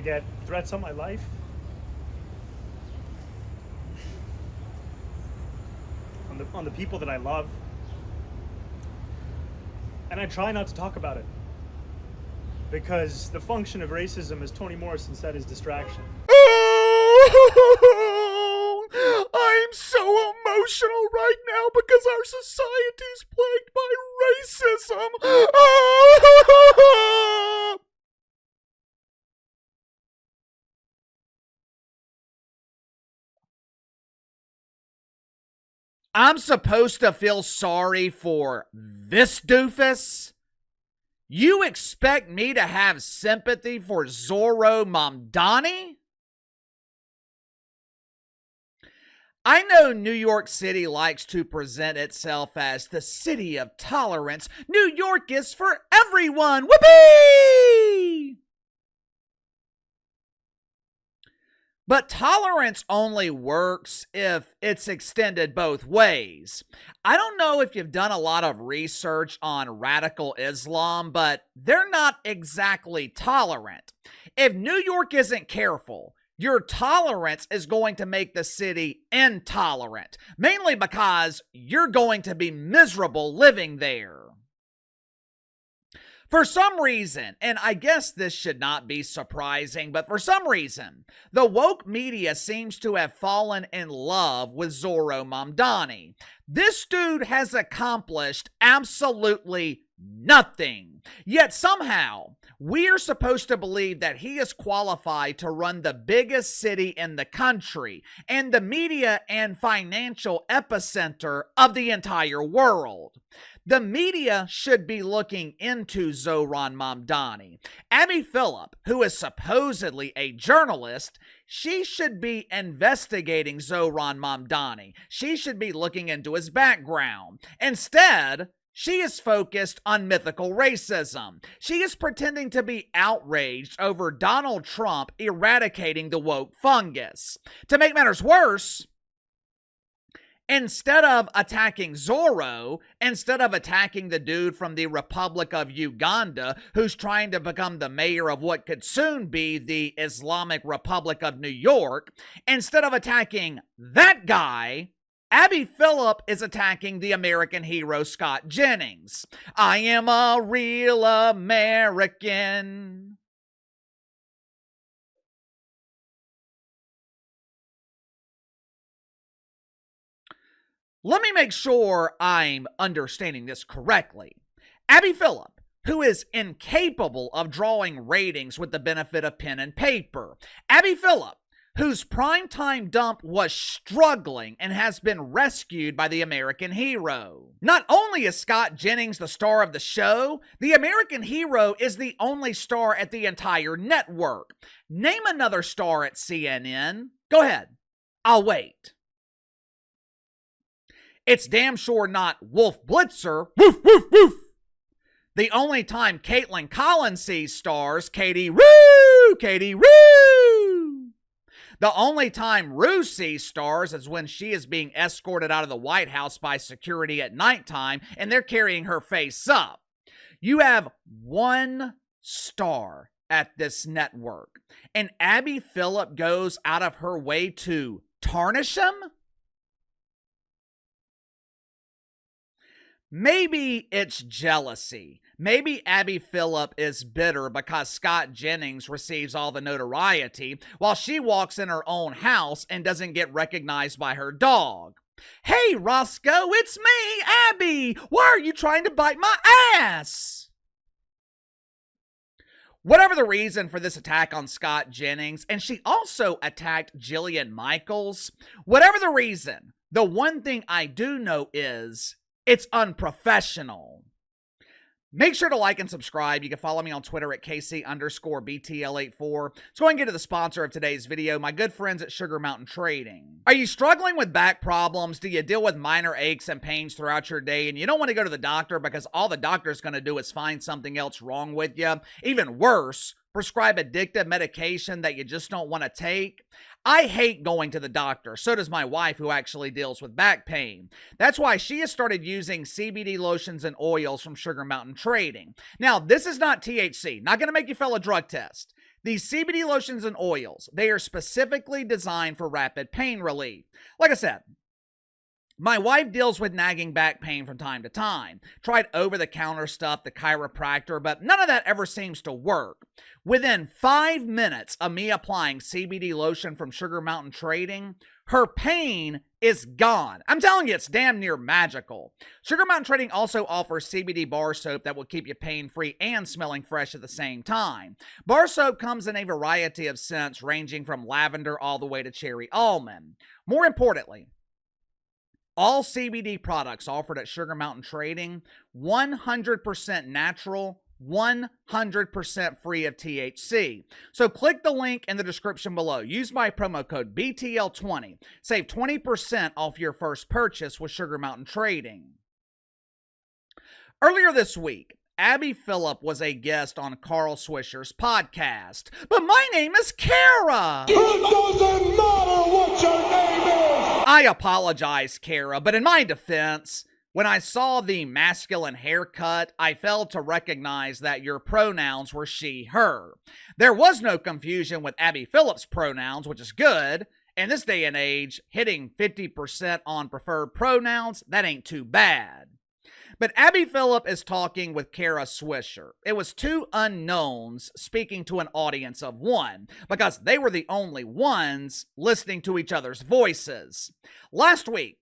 get threats on my life. On the people that I love. And I try not to talk about it. Because the function of racism, as Toni Morrison said, is distraction. I'm so emotional right now because our society's plagued by racism. I'm supposed to feel sorry for this doofus? You expect me to have sympathy for Zorro Mamdani? I know New York City likes to present itself as the city of tolerance. New York is for everyone. Whoopee! But tolerance only works if it's extended both ways. I don't know if you've done a lot of research on radical Islam, but they're not exactly tolerant. If New York isn't careful, your tolerance is going to make the city intolerant, mainly because you're going to be miserable living there. For some reason, and I guess this should not be surprising, but for some reason, the woke media seems to have fallen in love with Zorro Mamdani. This dude has accomplished absolutely nothing. Yet somehow, we're supposed to believe that he is qualified to run the biggest city in the country and the media and financial epicenter of the entire world. The media should be looking into Zohran Mamdani. Abby Phillip, who is supposedly a journalist, she should be investigating Zohran Mamdani. She should be looking into his background. Instead, she is focused on mythical racism. She is pretending to be outraged over Donald Trump eradicating the woke fungus. To make matters worse, instead of attacking Zorro, instead of attacking the dude from the Republic of Uganda who's trying to become the mayor of what could soon be the Islamic Republic of New York, instead of attacking that guy, Abby Phillip is attacking the American hero Scott Jennings. I am a real American. Let me make sure I'm understanding this correctly. Abby Phillip, who is incapable of drawing ratings with the benefit of pen and paper. Abby Phillip, whose primetime dump was struggling and has been rescued by the American hero. Not only is Scott Jennings the star of the show, the American hero is the only star at the entire network. Name another star at CNN. Go ahead. I'll wait. It's damn sure not Wolf Blitzer. Woof, woof, woof. The only time Caitlin Collins sees stars, Katie Roo! Katie Roo! The only time Rue sees stars is when she is being escorted out of the White House by security at nighttime and they're carrying her face up. You have one star at this network, and Abby Phillip goes out of her way to tarnish him? Maybe it's jealousy. Maybe Abby Phillip is bitter because Scott Jennings receives all the notoriety while she walks in her own house and doesn't get recognized by her dog. Hey, Roscoe, it's me, Abby. Why are you trying to bite my ass? Whatever the reason for this attack on Scott Jennings, and she also attacked Jillian Michaels, whatever the reason, the one thing I do know is it's unprofessional. Make sure to like and subscribe. You can follow me on Twitter at KC_BTL84. Let's go and get to the sponsor of today's video, my good friends at Sugar Mountain Trading. Are you struggling with back problems? Do you deal with minor aches and pains throughout your day and you don't want to go to the doctor because all the doctor's going to do is find something else wrong with you? Even worse, prescribe addictive medication that you just don't want to take? I hate going to the doctor. So does my wife, who actually deals with back pain. That's why she has started using CBD lotions and oils from Sugar Mountain Trading. Now, this is not THC. Not going to make you fail a drug test. These CBD lotions and oils, they are specifically designed for rapid pain relief. Like I said, my wife deals with nagging back pain from time to time. Tried over-the-counter stuff, the chiropractor, but none of that ever seems to work. Within 5 minutes of me applying CBD lotion from Sugar Mountain Trading, her pain is gone. I'm telling you, it's damn near magical. Sugar Mountain Trading also offers CBD bar soap that will keep you pain-free and smelling fresh at the same time. Bar soap comes in a variety of scents ranging from lavender all the way to cherry almond. More importantly, all CBD products offered at Sugar Mountain Trading, 100% natural, 100% free of THC. So click the link in the description below. Use my promo code BTL20. Save 20% off your first purchase with Sugar Mountain Trading. Earlier this week, Abby Phillip was a guest on Kara Swisher's podcast. But my name is Kara. It doesn't matter what your name is. I apologize, Kara, but in my defense, when I saw the masculine haircut, I failed to recognize that your pronouns were she, her. There was no confusion with Abby Phillip's pronouns, which is good. In this day and age, hitting 50% on preferred pronouns, that ain't too bad. But Abby Phillip is talking with Kara Swisher. It was two unknowns speaking to an audience of one, because they were the only ones listening to each other's voices. Last week,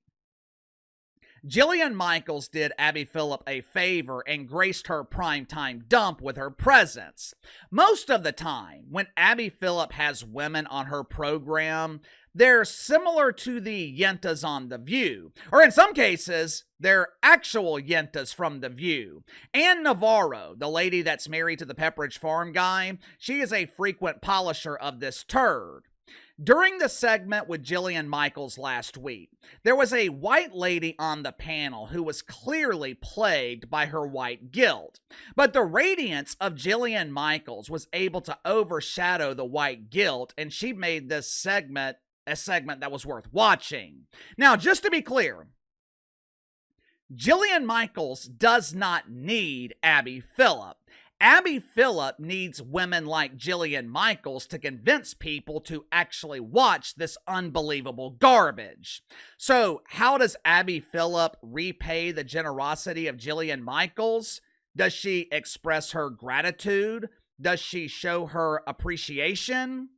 Jillian Michaels did Abby Phillip a favor and graced her primetime dump with her presence. Most of the time, when Abby Phillip has women on her program, they're similar to the yentas on The View. Or in some cases, they're actual yentas from The View. Ann Navarro, the lady that's married to the Pepperidge Farm guy, she is a frequent polisher of this turd. During the segment with Jillian Michaels last week, there was a white lady on the panel who was clearly plagued by her white guilt. But the radiance of Jillian Michaels was able to overshadow the white guilt, and she made this segment a segment that was worth watching. Now, just to be clear, Jillian Michaels does not need Abby Phillip. Abby Phillip needs women like Jillian Michaels to convince people to actually watch this unbelievable garbage. So, how does Abby Phillip repay the generosity of Jillian Michaels? Does she express her gratitude? Does she show her appreciation?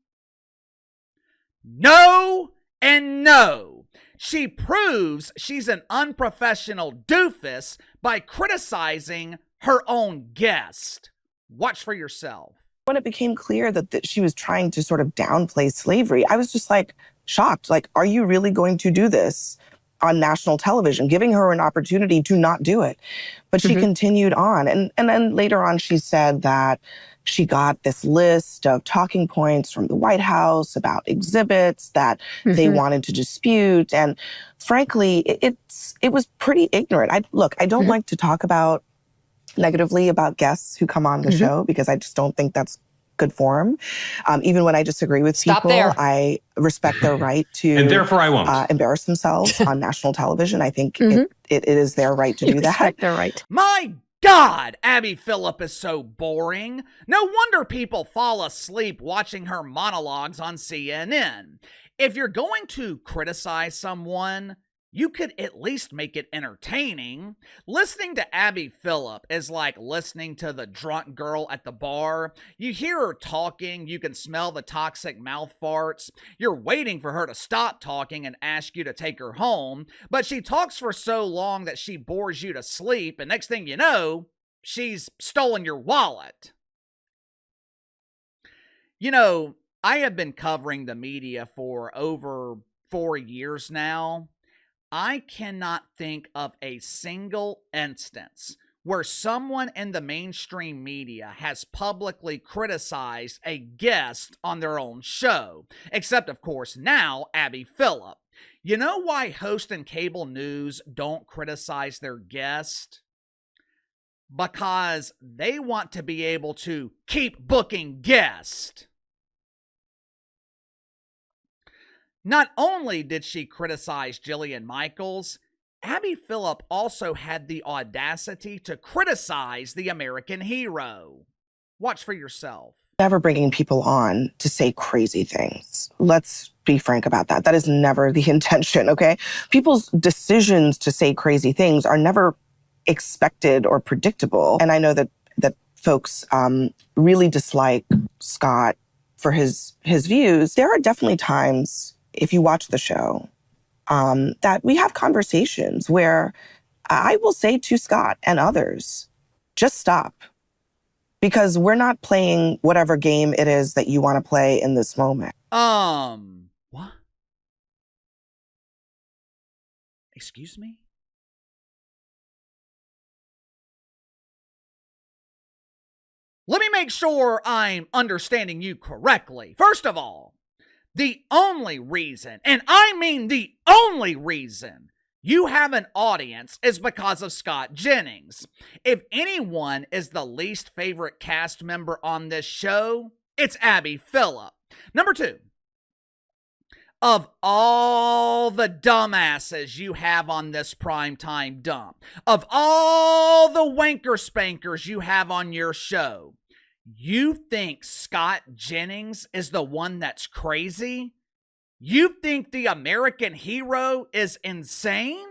No and no. She proves she's an unprofessional doofus by criticizing her own guest. Watch for yourself. When it became clear that she was trying to sort of downplay slavery, I was just like shocked. Like, are you really going to do this on national television, giving her an opportunity to not do it? But she continued on. And then later on, she said that she got this list of talking points from the White House about exhibits that they wanted to dispute. And frankly, it was pretty ignorant. I don't like to talk negatively about guests who come on the show because I just don't think that's good form. Even when I disagree with people, I respect their right to And therefore I won't. Embarrass themselves on national television. I think it is their right to do that. Respect their right. My God, Abby Phillip is so boring. No wonder people fall asleep watching her monologues on CNN. If you're going to criticize someone, you could at least make it entertaining. Listening to Abby Phillip is like listening to the drunk girl at the bar. You hear her talking, you can smell the toxic mouth farts. You're waiting for her to stop talking and ask you to take her home, but she talks for so long that she bores you to sleep, and next thing you know, she's stolen your wallet. You know, I have been covering the media for over 4 years now. I cannot think of a single instance where someone in the mainstream media has publicly criticized a guest on their own show, except, of course, now Abby Phillip. You know why hosts in cable news don't criticize their guest? Because they want to be able to keep booking guests. Not only did she criticize Jillian Michaels, Abby Phillip also had the audacity to criticize the American hero. Watch for yourself. Never bringing people on to say crazy things. Let's be frank about that. That is never the intention, okay? People's decisions to say crazy things are never expected or predictable. And I know that folks really dislike Scott for his views. There are definitely times, if you watch the show, that we have conversations where I will say to Scott and others, just stop. Because we're not playing whatever game it is that you want to play in this moment. What? Excuse me? Let me make sure I'm understanding you correctly. First of all, the only reason, and I mean the only reason, you have an audience is because of Scott Jennings. If anyone is the least favorite cast member on this show, it's Abby Phillip. Number 2, of all the dumbasses you have on this primetime dump, of all the wanker spankers you have on your show, you think Scott Jennings is the one that's crazy? You think the American hero is insane?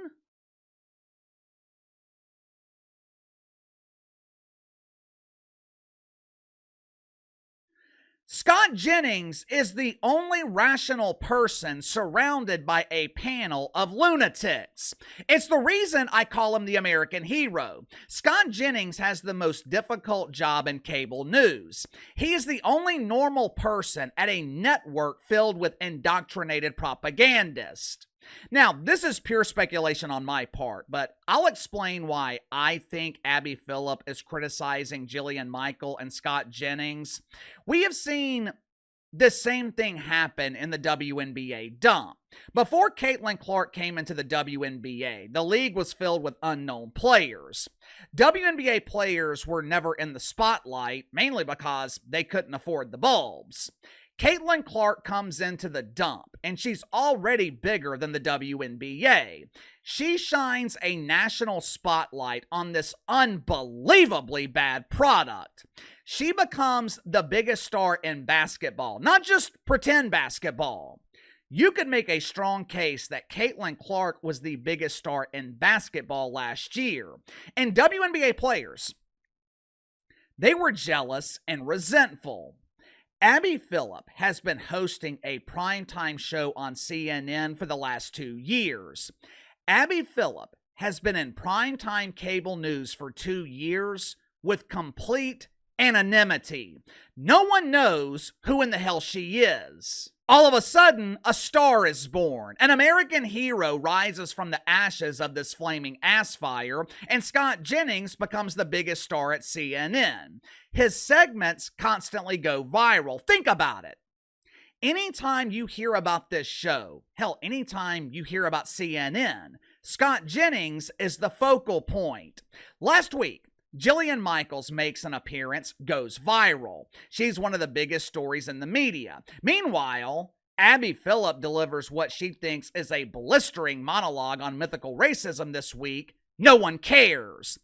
Scott Jennings is the only rational person surrounded by a panel of lunatics. It's the reason I call him the American hero. Scott Jennings has the most difficult job in cable news. He is the only normal person at a network filled with indoctrinated propagandists. Now, this is pure speculation on my part, but I'll explain why I think Abby Phillip is criticizing Jillian Michael and Scott Jennings. We have seen the same thing happen in the WNBA dump. Before Caitlin Clark came into the WNBA, the league was filled with unknown players. WNBA players were never in the spotlight, mainly because they couldn't afford the bulbs. Caitlin Clark comes into the dump, and she's already bigger than the WNBA. She shines a national spotlight on this unbelievably bad product. She becomes the biggest star in basketball, not just pretend basketball. You could make a strong case that Caitlin Clark was the biggest star in basketball last year. And WNBA players, they were jealous and resentful. Abby Phillip has been hosting a primetime show on CNN for the last 2 years. Abby Phillip has been in primetime cable news for 2 years with complete anonymity. No one knows who in the hell she is. All of a sudden, a star is born. An American hero rises from the ashes of this flaming ass fire, and Scott Jennings becomes the biggest star at CNN. His segments constantly go viral. Think about it. Anytime you hear about this show, hell, anytime you hear about CNN, Scott Jennings is the focal point. Last week, Jillian Michaels makes an appearance, goes viral. She's one of the biggest stories in the media. Meanwhile, Abby Phillip delivers what she thinks is a blistering monologue on mythical racism this week. No one cares.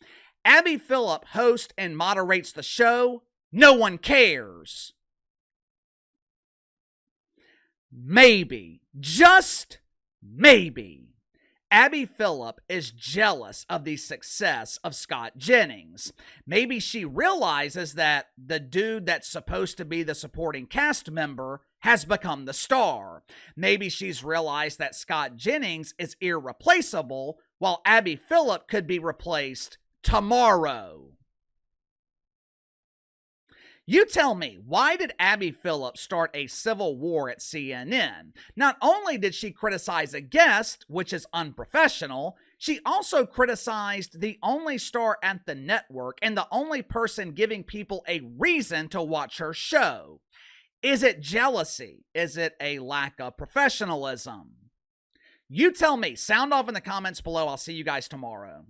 Abby Phillip hosts and moderates the show. No one cares. Maybe, just maybe, Abby Phillip is jealous of the success of Scott Jennings. Maybe she realizes that the dude that's supposed to be the supporting cast member has become the star. Maybe she's realized that Scott Jennings is irreplaceable, while Abby Phillip could be replaced tomorrow. You tell me, why did Abby Phillip start a civil war at CNN? Not only did she criticize a guest, which is unprofessional, she also criticized the only star at the network and the only person giving people a reason to watch her show. Is it jealousy? Is it a lack of professionalism? You tell me. Sound off in the comments below. I'll see you guys tomorrow.